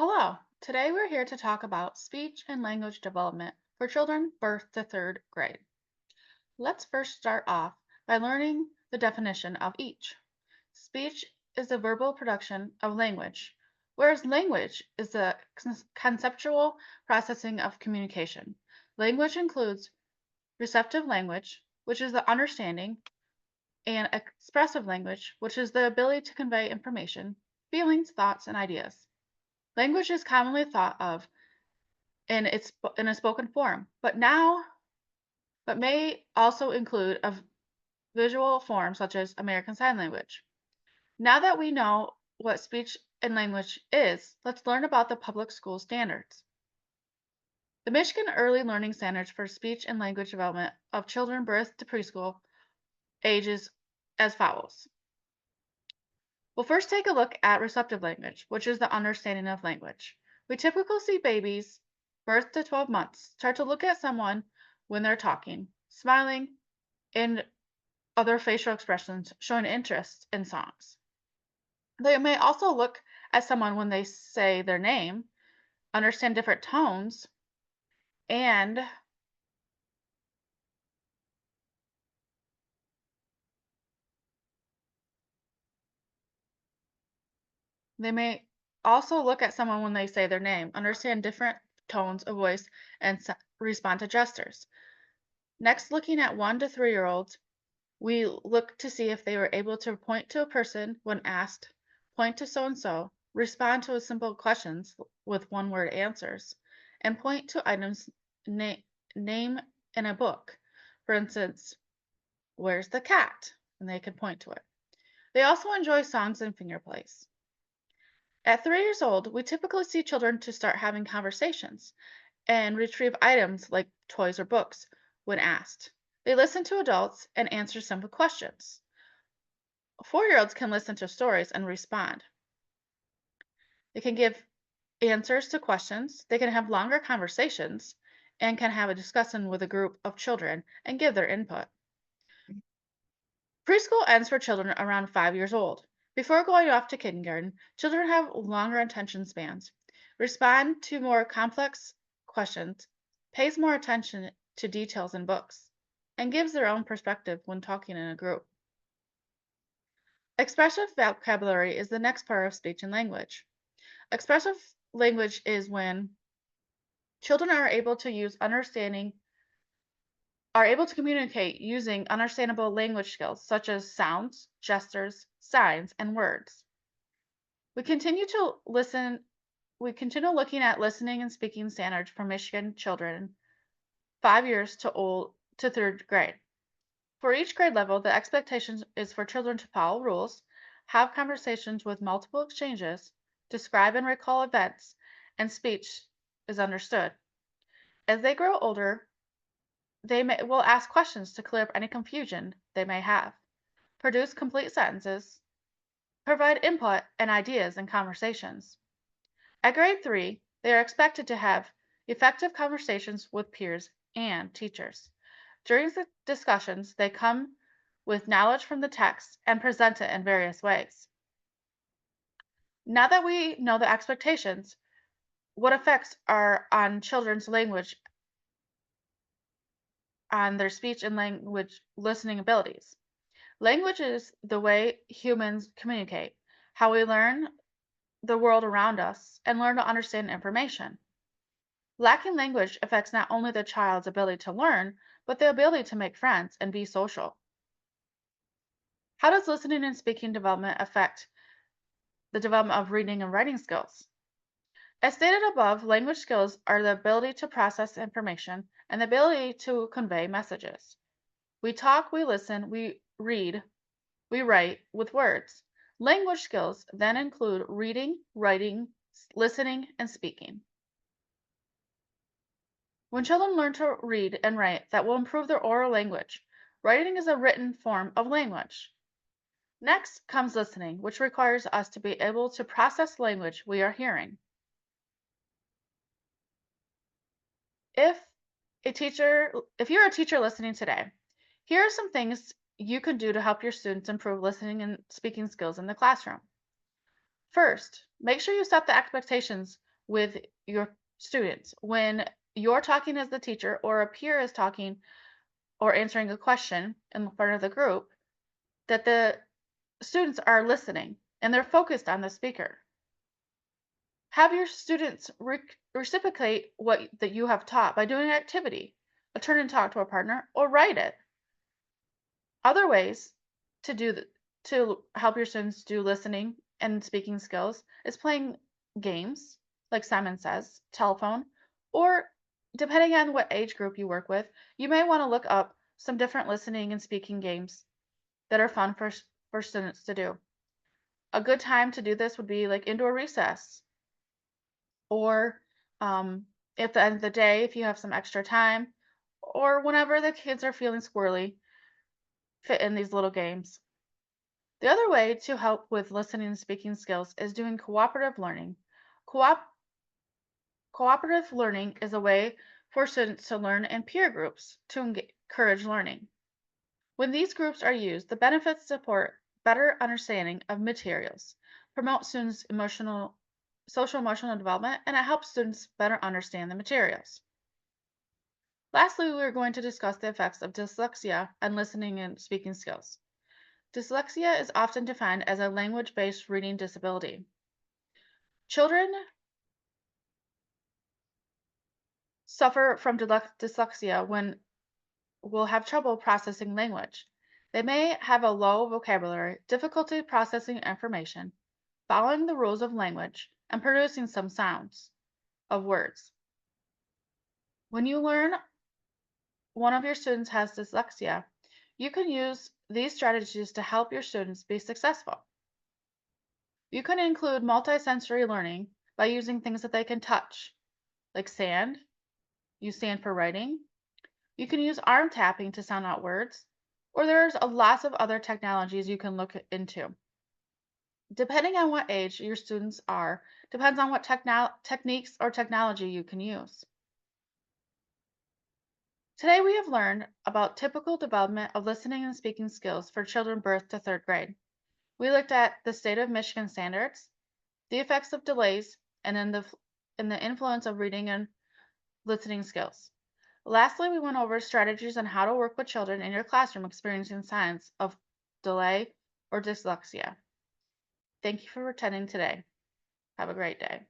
Hello. Today we're here to talk about speech and language development for children birth to third grade. Let's first start off by learning the definition of each. Speech is the verbal production of language, whereas language is the conceptual processing of communication. Language includes receptive language, which is the understanding, and expressive language, which is the ability to convey information, feelings, thoughts, and ideas. Language is commonly thought of in a spoken form, but may also include a visual form such as American Sign Language. Now that we know what speech and language is, let's learn about the public school standards. The Michigan Early Learning Standards for Speech and Language Development of Children Birth to Preschool ages as follows. We'll first take a look at receptive language, which is the understanding of language. We typically see babies birth to 12 months start to look at someone when they're talking, smiling, and other facial expressions showing interest in songs. They may also look at someone when they say their name, understand different tones, and they may also look at someone when they say their name, understand different tones of voice, and respond to gestures. Next, looking at 1 to 3 year olds, we look to see if they were able to point to a person when asked, point to so and so, respond to simple questions with one word answers, and point to items name in a book. For instance, where's the cat? And they could point to it. They also enjoy songs and finger plays. At 3 years old, we typically see children to start having conversations and retrieve items like toys or books when asked. They listen to adults and answer simple questions. 4 year olds can listen to stories and respond. They can give answers to questions, they can have longer conversations, and can have a discussion with a group of children and give their input. Preschool ends for children around 5 years old. Before going off to kindergarten, children have longer attention spans, respond to more complex questions, pays more attention to details in books, and gives their own perspective when talking in a group. Expressive vocabulary is the next part of speech and language. Expressive language is when children are able to communicate using understandable language skills such as sounds, gestures, signs, and words. We continue to listen we continue looking at listening and speaking standards for Michigan children 5 years to 3rd grade. For each grade level, the expectation is for children to follow rules, have conversations with multiple exchanges, describe and recall events, and speech is understood. As they grow older, will ask questions to clear up any confusion they may have, produce complete sentences, provide input and ideas in conversations. At grade 3, they are expected to have effective conversations with peers and teachers. During the discussions, they come with knowledge from the text and present it in various ways. Now that we know the expectations, what effects are on children's language on their speech and language listening abilities? Language is the way humans communicate, how we learn the world around us, and learn to understand information. Lacking language affects not only the child's ability to learn, but the ability to make friends and be social. How does listening and speaking development affect the development of reading and writing skills? As stated above, language skills are the ability to process information and the ability to convey messages. We talk, we listen, we read, we write with words. Language skills then include reading, writing, listening, and speaking. When children learn to read and write, that will improve their oral language. Writing is a written form of language. Next comes listening, which requires us to be able to process language we are hearing. If if you're a teacher listening today, here are some things you can do to help your students improve listening and speaking skills in the classroom. First, make sure you set the expectations with your students. When you're talking as the teacher or a peer is talking or answering a question in front of the group, that the students are listening and they're focused on the speaker. Have your students reciprocate what that you have taught by doing an activity, a turn and talk to a partner, or write it. Other ways to to help your students do listening and speaking skills is playing games, like Simon says, telephone, or depending on what age group you work with, you may want to look up some different listening and speaking games that are fun for students to do. A good time to do this would be like indoor recess, or um, at the end of the day, if you have some extra time, or whenever the kids are feeling squirrely, fit in these little games. The other way to help with listening and speaking skills is doing cooperative learning. Coop- Cooperative learning is a way for students to learn in peer groups to encourage learning. When these groups are used, the benefits support better understanding of materials, promote students' social emotional development, and it helps students better understand the materials. Lastly, we are going to discuss the effects of dyslexia on listening and speaking skills. Dyslexia is often defined as a language-based reading disability. Children suffer from dyslexia when will have trouble processing language. They may have a low vocabulary, difficulty processing information, following the rules of language, and producing some sounds of words. When you learn one of your students has dyslexia, you can use these strategies to help your students be successful. You can include multisensory learning by using things that they can touch, like sand. Use sand for writing. You can use arm tapping to sound out words, or there's a lots of other technologies you can look into. Depending on what age your students are, depends on what techniques or technology you can use. Today we have learned about typical development of listening and speaking skills for children birth to third grade. We looked at the state of Michigan standards, the effects of delays, and in the influence of reading and listening skills. Lastly, we went over strategies on how to work with children in your classroom experiencing signs of delay or dyslexia. Thank you for attending today. Have a great day.